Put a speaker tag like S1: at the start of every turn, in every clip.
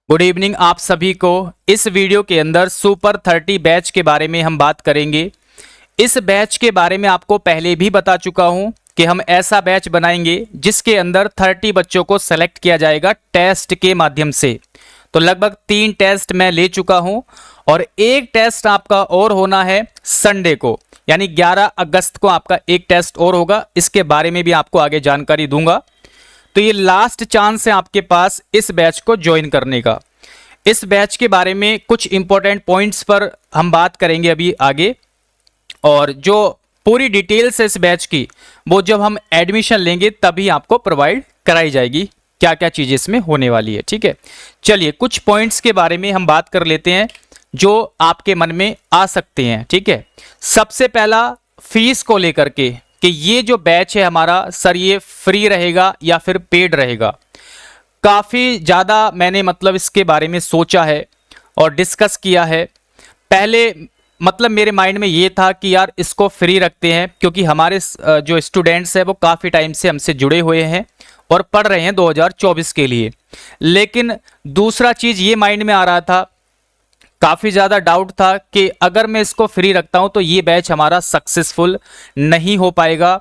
S1: Good evening आप सभी को। इस वीडियो के अंदर सुपर 30 बैच के बारे में हम बात करेंगे। इस बैच के बारे में आपको पहले भी बता चुका हूं कि हम ऐसा बैच बनाएंगे जिसके अंदर 30 बच्चों को सेलेक्ट किया जाएगा टेस्ट के माध्यम से। तो लगभग 3 टेस्ट मैं ले चुका हूं और एक टेस्ट आपका और होना है संडे को, यानी 11 अगस्त को आपका एक टेस्ट और होगा। इसके बारे में भी आपको आगे जानकारी दूंगा। तो ये लास्ट चांस है आपके पास इस बैच को ज्वाइन करने का। इस बैच के बारे में कुछ इंपॉर्टेंट पॉइंट्स पर हम बात करेंगे अभी आगे, और जो पूरी डिटेल्स है इस बैच की वो जब हम एडमिशन लेंगे तभी आपको प्रोवाइड कराई जाएगी, क्या क्या चीजें इसमें होने वाली है। ठीक है, चलिए कुछ पॉइंट्स के बारे में हम बात कर लेते हैं जो आपके मन में आ सकते हैं। ठीक है, सबसे पहला फीस को लेकर के कि ये जो बैच है हमारा सर ये फ्री रहेगा या फिर पेड रहेगा। काफ़ी ज़्यादा मैंने इसके बारे में सोचा है और डिस्कस किया है। पहले मेरे माइंड में ये था कि यार इसको फ्री रखते हैं, क्योंकि हमारे जो स्टूडेंट्स हैं वो काफ़ी टाइम से हमसे जुड़े हुए हैं और पढ़ रहे हैं 2024 के लिए। लेकिन दूसरा चीज़ ये माइंड में आ रहा था, काफ़ी ज़्यादा डाउट था कि अगर मैं इसको फ्री रखता हूं तो ये बैच हमारा सक्सेसफुल नहीं हो पाएगा।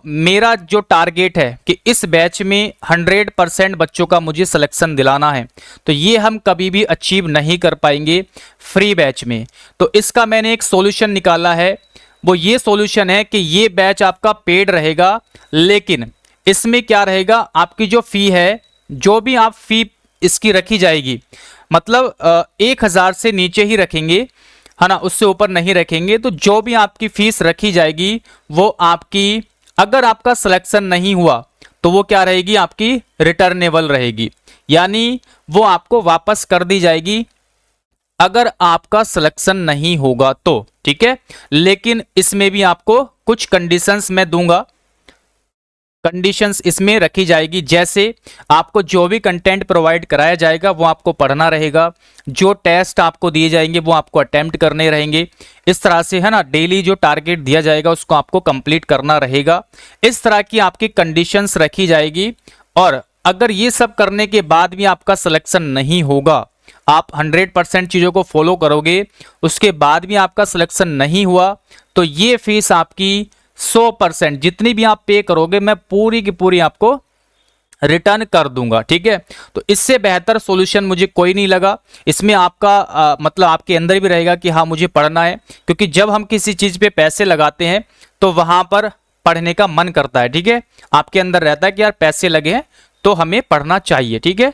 S1: मेरा जो टारगेट है कि इस बैच में 100% बच्चों का मुझे सिलेक्शन दिलाना है, तो ये हम कभी भी अचीव नहीं कर पाएंगे फ्री बैच में। तो इसका मैंने एक सॉल्यूशन निकाला है। वो ये सॉल्यूशन है कि ये बैच आपका पेड रहेगा, लेकिन इसमें क्या रहेगा, आपकी जो फ़ी है, जो भी आप फ़ी इसकी रखी जाएगी 1000 से नीचे ही रखेंगे, है ना, उससे ऊपर नहीं रखेंगे। तो जो भी आपकी फीस रखी जाएगी वो आपकी, अगर आपका सिलेक्शन नहीं हुआ तो वो क्या रहेगी, आपकी रिटर्नेबल रहेगी, यानी वो आपको वापस कर दी जाएगी अगर आपका सिलेक्शन नहीं होगा तो। ठीक है, लेकिन इसमें भी आपको कुछ कंडीशंस मैं दूंगा। कंडीशंस इसमें रखी जाएगी, जैसे आपको जो भी कंटेंट प्रोवाइड कराया जाएगा वो आपको पढ़ना रहेगा, जो टेस्ट आपको दिए जाएंगे वो आपको अटेम्प्ट करने रहेंगे। इस तरह से, है ना, डेली जो टारगेट दिया जाएगा उसको आपको कंप्लीट करना रहेगा। इस तरह की आपकी कंडीशंस रखी जाएगी। और अगर ये सब करने के बाद भी आपका सिलेक्शन नहीं होगा, आप 100% चीज़ों को फॉलो करोगे, उसके बाद भी आपका सिलेक्शन नहीं हुआ, तो ये फीस आपकी 100% जितनी भी आप पे करोगे मैं पूरी की पूरी आपको रिटर्न कर दूंगा। ठीक है, तो इससे बेहतर सॉल्यूशन मुझे कोई नहीं लगा। इसमें आपका आपके अंदर भी रहेगा कि हाँ मुझे पढ़ना है, क्योंकि जब हम किसी चीज़ पे पैसे लगाते हैं तो वहाँ पर पढ़ने का मन करता है। ठीक है, आपके अंदर रहता है कि यार पैसे लगे हैं तो हमें पढ़ना चाहिए। ठीक है,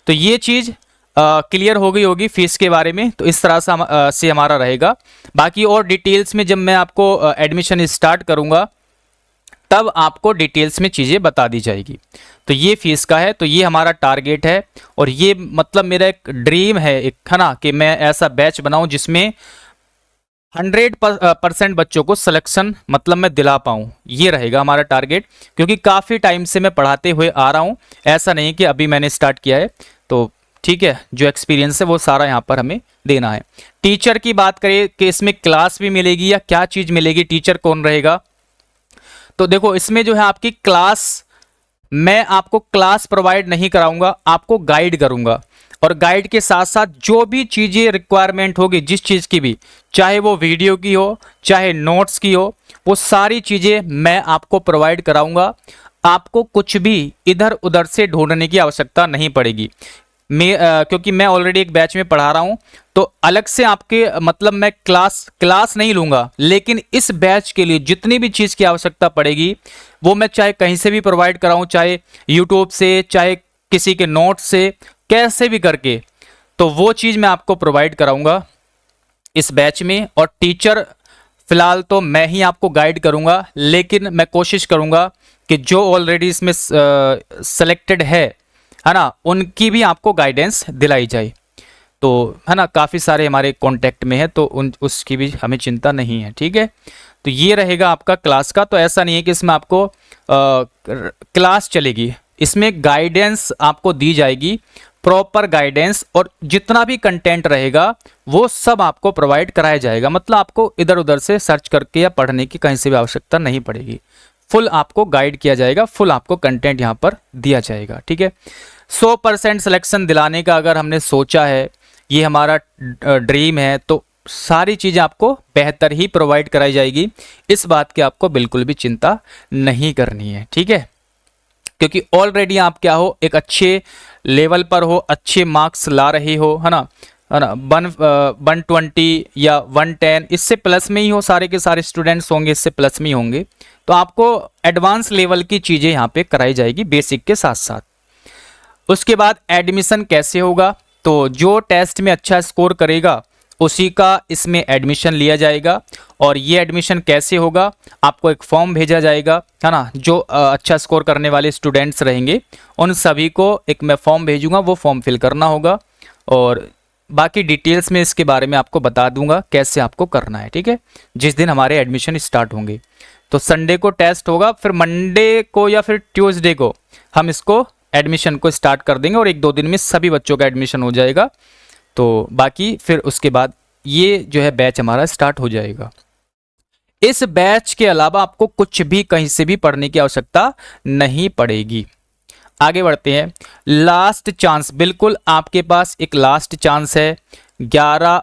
S1: तो ये चीज़ क्लियर हो गई होगी फीस के बारे में। तो इस तरह से हमारा रहेगा। बाकी और डिटेल्स में जब मैं आपको एडमिशन स्टार्ट करूंगा तब आपको डिटेल्स में चीज़ें बता दी जाएगी। तो ये फीस का है, तो ये हमारा टारगेट है और ये मेरा एक ड्रीम है, एक, है ना, कि मैं ऐसा बैच बनाऊं जिसमें 100% बच्चों को सिलेक्शन मैं दिला पाऊं। ये रहेगा हमारा टारगेट, क्योंकि काफ़ी टाइम से मैं पढ़ाते हुए आ रहा हूं, ऐसा नहीं कि अभी मैंने स्टार्ट किया है। तो ठीक है, जो एक्सपीरियंस है वो सारा यहाँ पर हमें देना है। टीचर की बात करें कि इसमें क्लास भी मिलेगी या क्या चीज़ मिलेगी, टीचर कौन रहेगा, तो देखो इसमें जो है आपकी क्लास, मैं आपको क्लास प्रोवाइड नहीं कराऊंगा, आपको गाइड करूंगा। और गाइड के साथ साथ जो भी चीज़ें रिक्वायरमेंट होगी, जिस चीज़ की भी, चाहे वो वीडियो की हो चाहे नोट्स की हो, वो सारी चीज़ें मैं आपको प्रोवाइड कराऊंगा। आपको कुछ भी इधर उधर से ढूंढने की आवश्यकता नहीं पड़ेगी। क्योंकि मैं ऑलरेडी एक बैच में पढ़ा रहा हूं, तो अलग से आपके मैं क्लास नहीं लूंगा, लेकिन इस बैच के लिए जितनी भी चीज़ की आवश्यकता पड़ेगी वो मैं चाहे कहीं से भी प्रोवाइड कराऊं, चाहे यूट्यूब से, चाहे किसी के नोट से, कैसे भी करके, तो वो चीज़ मैं आपको प्रोवाइड कराऊंगा इस बैच में। और टीचर फिलहाल तो मैं ही आपको गाइड करूंगा, लेकिन मैं कोशिश करूंगा कि जो ऑलरेडी इसमें सेलेक्टेड है ना, उनकी भी आपको गाइडेंस दिलाई जाए। तो है ना, काफ़ी सारे हमारे कांटेक्ट में है, तो उसकी भी हमें चिंता नहीं है। ठीक है, तो ये रहेगा आपका क्लास का। तो ऐसा नहीं है कि इसमें आपको क्लास चलेगी, इसमें गाइडेंस आपको दी जाएगी, प्रॉपर गाइडेंस, और जितना भी कंटेंट रहेगा वो सब आपको प्रोवाइड कराया जाएगा। आपको इधर उधर से सर्च करके या पढ़ने की कहीं से भी आवश्यकता नहीं पड़ेगी। फुल आपको गाइड किया जाएगा, फुल आपको कंटेंट यहाँ पर दिया जाएगा। ठीक है, 100% सिलेक्शन दिलाने का अगर हमने सोचा है, ये हमारा ड्रीम है, तो सारी चीज़ें आपको बेहतर ही प्रोवाइड कराई जाएगी। इस बात की आपको बिल्कुल भी चिंता नहीं करनी है। ठीक है, क्योंकि ऑलरेडी आप क्या हो, एक अच्छे लेवल पर हो, अच्छे मार्क्स ला रहे हो, है ना, 120 या 110, इससे प्लस में ही हो, सारे के सारे स्टूडेंट्स होंगे इससे प्लस में ही होंगे। तो आपको एडवांस लेवल की चीज़ें यहाँ पे कराई जाएगी बेसिक के साथ साथ। उसके बाद एडमिशन कैसे होगा, तो जो टेस्ट में अच्छा स्कोर करेगा उसी का इसमें एडमिशन लिया जाएगा। और ये एडमिशन कैसे होगा, आपको एक फॉर्म भेजा जाएगा, है ना, जो अच्छा स्कोर करने वाले स्टूडेंट्स रहेंगे उन सभी को एक मैं फॉर्म भेजूंगा, वो फॉर्म फिल करना होगा और बाकी डिटेल्स में इसके बारे में आपको बता दूंगा कैसे आपको करना है। ठीक है, जिस दिन हमारे एडमिशन स्टार्ट होंगे, तो संडे को टेस्ट होगा, फिर मंडे को या फिर ट्यूसडे को हम इसको एडमिशन को स्टार्ट कर देंगे और 1-2 दिन में सभी बच्चों का एडमिशन हो जाएगा। तो बाकी फिर उसके बाद ये जो है बैच हमारा स्टार्ट हो जाएगा। इस बैच के अलावा आपको कुछ भी कहीं से भी पढ़ने की आवश्यकता नहीं पड़ेगी। आगे बढ़ते हैं। लास्ट चांस, बिल्कुल आपके पास एक लास्ट चांस है। 11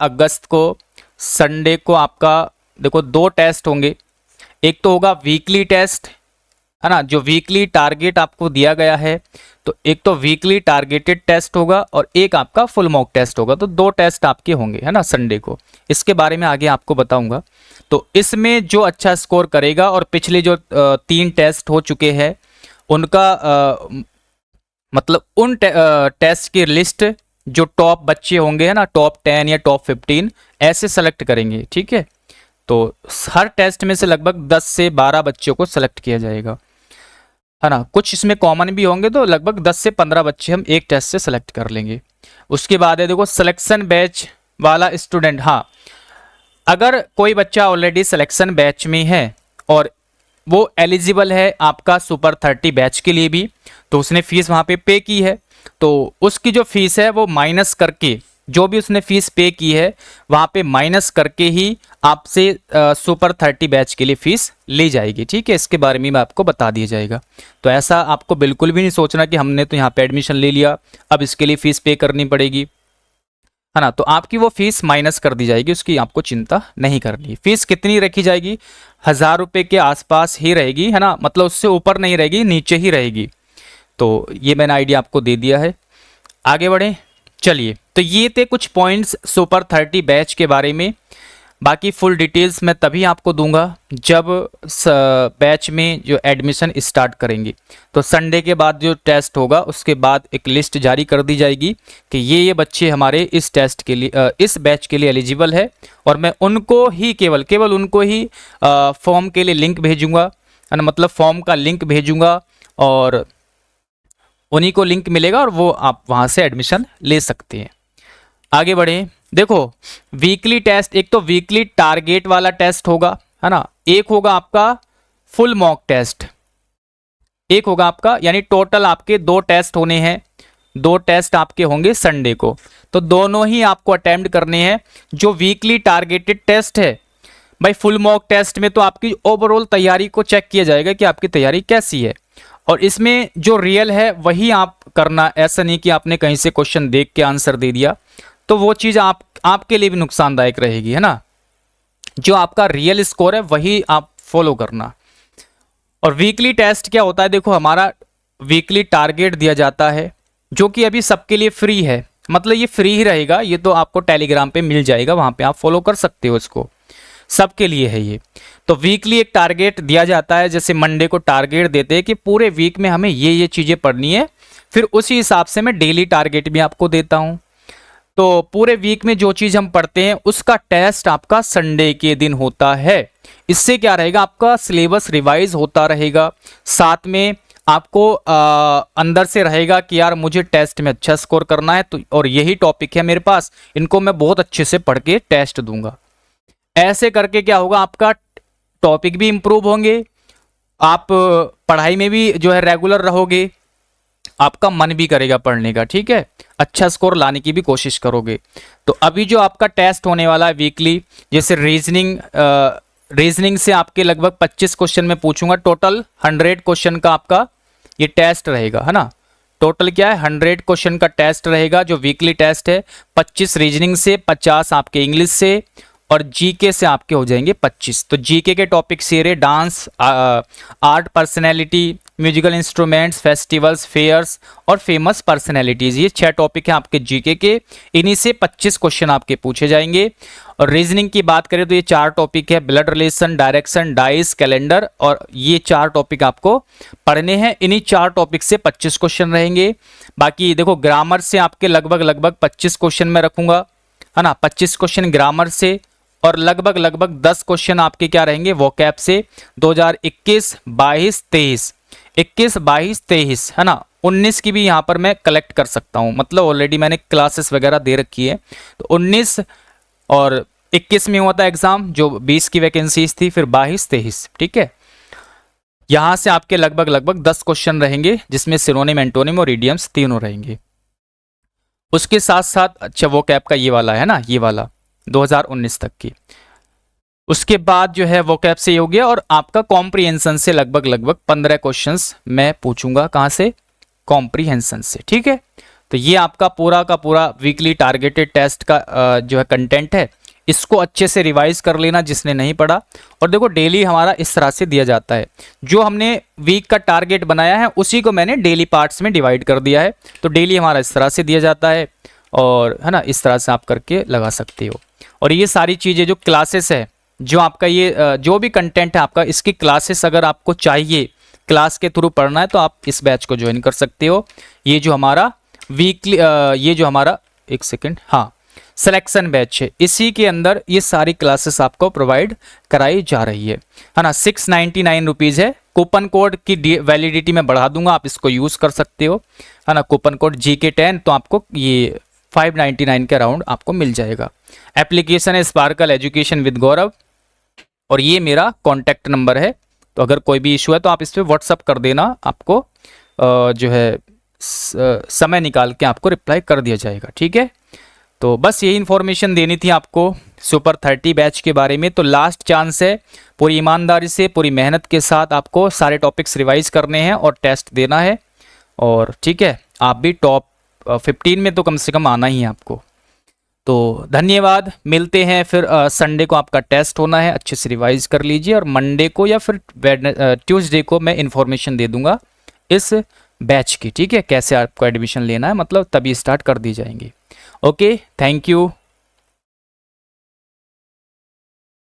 S1: अगस्त को संडे को आपका देखो 2 टेस्ट होंगे। एक तो होगा वीकली टेस्ट, है ना, जो वीकली टारगेट आपको दिया गया है, तो एक तो वीकली टारगेटेड टेस्ट होगा और एक आपका फुल मॉक टेस्ट होगा। तो 2 टेस्ट आपके होंगे, है ना, संडे को। इसके बारे में आगे आपको बताऊंगा। तो इसमें जो अच्छा स्कोर करेगा और पिछले जो 3 टेस्ट हो चुके हैं उनका मतलब उन टेस्ट की लिस्ट जो टॉप बच्चे होंगे, है ना, टॉप 10 या टॉप 15 ऐसे सेलेक्ट करेंगे। ठीक है, तो हर टेस्ट में से लगभग 10 से 12 बच्चों को सेलेक्ट किया जाएगा, है ना। कुछ इसमें कॉमन भी होंगे, तो लगभग 10 से 15 बच्चे हम एक टेस्ट से सेलेक्ट कर लेंगे। उसके बाद है देखो सिलेक्शन बैच वाला स्टूडेंट। हाँ, अगर कोई बच्चा ऑलरेडी सिलेक्शन बैच में है और वो एलिजिबल है आपका सुपर 30 बैच के लिए भी, तो उसने फीस वहाँ पे की है, तो उसकी जो फीस है वो माइनस करके, जो भी उसने फीस पे की है वहाँ पे माइनस करके ही आपसे सुपर 30 बैच के लिए फीस ली जाएगी। ठीक है, इसके बारे में आपको बता दिया जाएगा। तो ऐसा आपको बिल्कुल भी नहीं सोचना कि हमने तो यहाँ पे एडमिशन ले लिया अब इसके लिए फीस पे करनी पड़ेगी, है ना। तो आपकी वो फीस माइनस कर दी जाएगी, उसकी आपको चिंता नहीं करनी। फीस कितनी रखी जाएगी, 1000 रुपये के आसपास ही रहेगी, है ना, मतलब उससे ऊपर नहीं रहेगी, नीचे ही रहेगी। तो ये मैंने आइडिया आपको दे दिया है। आगे बढ़ें, चलिए। तो ये थे कुछ पॉइंट्स सुपर 30 बैच के बारे में। बाकी फुल डिटेल्स मैं तभी आपको दूंगा जब बैच में जो एडमिशन स्टार्ट करेंगे। तो संडे के बाद जो टेस्ट होगा उसके बाद एक लिस्ट जारी कर दी जाएगी कि ये बच्चे हमारे इस टेस्ट के लिए इस बैच के लिए एलिजिबल है, और मैं उनको ही केवल उनको ही फॉर्म के लिए लिंक भेजूंगा, है ना, मतलब फॉर्म का लिंक भेजूंगा और उन्हीं को लिंक मिलेगा और वो आप वहाँ से एडमिशन ले सकते हैं। आगे बढ़ें। देखो वीकली टेस्ट, एक तो वीकली टारगेट वाला टेस्ट होगा, है ना, एक होगा आपका फुल मॉक टेस्ट, एक होगा आपका, यानी टोटल आपके 2 टेस्ट होने हैं। 2 टेस्ट आपके होंगे संडे को, तो दोनों ही आपको अटेम्प्ट करने हैं। जो वीकली टारगेटेड टेस्ट है भाई, फुल मॉक टेस्ट में तो आपकी ओवरऑल तैयारी को चेक किया जाएगा कि आपकी तैयारी कैसी है, और इसमें जो रियल है वही आप करना। ऐसा नहीं कि आपने कहीं से क्वेश्चन देख के आंसर दे दिया, तो वो चीज़ आपके लिए भी नुकसानदायक रहेगी, है ना। जो आपका रियल स्कोर है वही आप फॉलो करना। और वीकली टेस्ट क्या होता है, देखो हमारा वीकली टारगेट दिया जाता है जो कि अभी सबके लिए फ्री है, मतलब ये फ्री ही रहेगा, ये तो आपको टेलीग्राम पे मिल जाएगा, वहाँ पे आप फॉलो कर सकते हो, इसको सबके लिए है ये। तो वीकली एक टारगेट दिया जाता है, जैसे मंडे को टारगेट देते हैं कि पूरे वीक में हमें ये चीज़ें पढ़नी है, फिर उसी हिसाब से मैं डेली टारगेट भी आपको देता हूँ। तो पूरे वीक में जो चीज़ हम पढ़ते हैं उसका टेस्ट आपका संडे के दिन होता है। इससे क्या रहेगा, आपका सिलेबस रिवाइज होता रहेगा, साथ में आपको अंदर से रहेगा कि यार मुझे टेस्ट में अच्छा स्कोर करना है, तो और यही टॉपिक है मेरे पास, इनको मैं बहुत अच्छे से पढ़ के टेस्ट दूंगा। ऐसे करके क्या होगा, आपका टॉपिक भी इम्प्रूव होंगे, आप पढ़ाई में भी जो है रेगुलर रहोगे, आपका मन भी करेगा पढ़ने का, ठीक है, अच्छा स्कोर लाने की भी कोशिश करोगे। तो अभी जो आपका टेस्ट होने वाला है वीकली, जैसे रीजनिंग रीजनिंग से आपके लगभग 25 क्वेश्चन में पूछूंगा। टोटल 100 क्वेश्चन का आपका ये टेस्ट रहेगा, है ना। टोटल क्या है, 100 क्वेश्चन का टेस्ट रहेगा जो वीकली टेस्ट है। 25 रीजनिंग से, 50 आपके इंग्लिश से और जीके से आपके हो जाएंगे 25। तो जीके के टॉपिक से रहे dance, art, personality, musical instruments, festivals, fairs और फेमस पर्सनैलिटीज। ये 6 टॉपिक हैं आपके जीके के। इन्हीं से 25 क्वेश्चन आपके पूछे जाएंगे। और रीजनिंग की बात करें तो ये 4 टॉपिक है, blood relation, direction, dice, calendar, और ये 4 टॉपिक आपको पढ़ने हैं। इन्हीं 4 टॉपिक से 25 क्वेश्चन रहेंगे। बाकी देखो ग्रामर से आपके लगभग 25 क्वेश्चन में रखूंगा, है ना। 25 क्वेश्चन ग्रामर से और लगभग 10 क्वेश्चन आपके क्या रहेंगे, वोकैब से। 2021, 22, 23, 21, 22, 23, है ना। 19 की भी यहाँ पर मैं कलेक्ट कर सकता हूँ, मतलब ऑलरेडी मैंने क्लासेस वगैरह दे रखी है। तो 19 और 21 में हुआ था एग्जाम, जो 20 की वैकेंसीज थी, फिर 22, 23, ठीक है। यहां से आपके लगभग 10 क्वेश्चन रहेंगे, जिसमें सिनोनिम, एंटोनिम और इडियम्स तीनों रहेंगे। उसके साथ साथ अच्छा वो कैप का ये वाला है ना, ये वाला 2019 तक की। उसके बाद जो है वो कैप से ये हो गया। और आपका कॉम्प्रिहेंशन से लगभग 15 क्वेश्चंस मैं पूछूंगा, कहां से, कॉम्प्रिहेंशन से, ठीक है। तो ये आपका पूरा का पूरा वीकली टारगेटेड टेस्ट का जो है कंटेंट है। इसको अच्छे से रिवाइज कर लेना जिसने नहीं पढ़ा। और देखो डेली हमारा इस तरह से दिया जाता है, जो हमने वीक का टारगेट बनाया है उसी को मैंने डेली पार्ट्स में डिवाइड कर दिया है। तो डेली हमारा इस तरह से दिया जाता है, और है ना, इस तरह से आप करके लगा सकते हो। और ये सारी चीज़ें जो क्लासेस है, जो आपका ये जो भी कंटेंट है आपका, इसकी क्लासेस अगर आपको चाहिए क्लास के थ्रू पढ़ना है तो आप इस बैच को ज्वाइन कर सकते हो। ये जो हमारा वीकली ये जो हमारा, एक सेकेंड, हाँ, सिलेक्शन बैच है, इसी के अंदर ये सारी क्लासेस आपको प्रोवाइड कराई जा रही है ना। 699 रुपीज़ है। कूपन कोड की वैलिडिटी मैं बढ़ा दूंगा, आप इसको यूज़ कर सकते हो, है ना। कूपन कोड GK10, तो आपको ये 599 के अराउंड आपको मिल जाएगा। एप्लीकेशन है स्पार्कल एजुकेशन विद गौरव, और ये मेरा कॉन्टैक्ट नंबर है। तो अगर कोई भी इशू है तो आप इस पर व्हाट्सअप कर देना, आपको जो है समय निकाल के आपको रिप्लाई कर दिया जाएगा, ठीक है। तो बस यही इन्फॉर्मेशन देनी थी आपको सुपर 30 बैच के बारे में। तो लास्ट चांस है, पूरी ईमानदारी से, पूरी मेहनत के साथ आपको सारे टॉपिक्स रिवाइज करने हैं और टेस्ट देना है। और ठीक है, आप भी टॉप 15 में तो कम से कम आना ही है आपको। तो धन्यवाद, मिलते हैं फिर। संडे को आपका टेस्ट होना है, अच्छे से रिवाइज कर लीजिए। और मंडे को या फिर ट्यूसडे को मैं इन्फॉर्मेशन दे दूंगा इस बैच की, ठीक है। कैसे आपको एडमिशन लेना है, मतलब तभी स्टार्ट कर दी जाएंगी। Okay, thank you.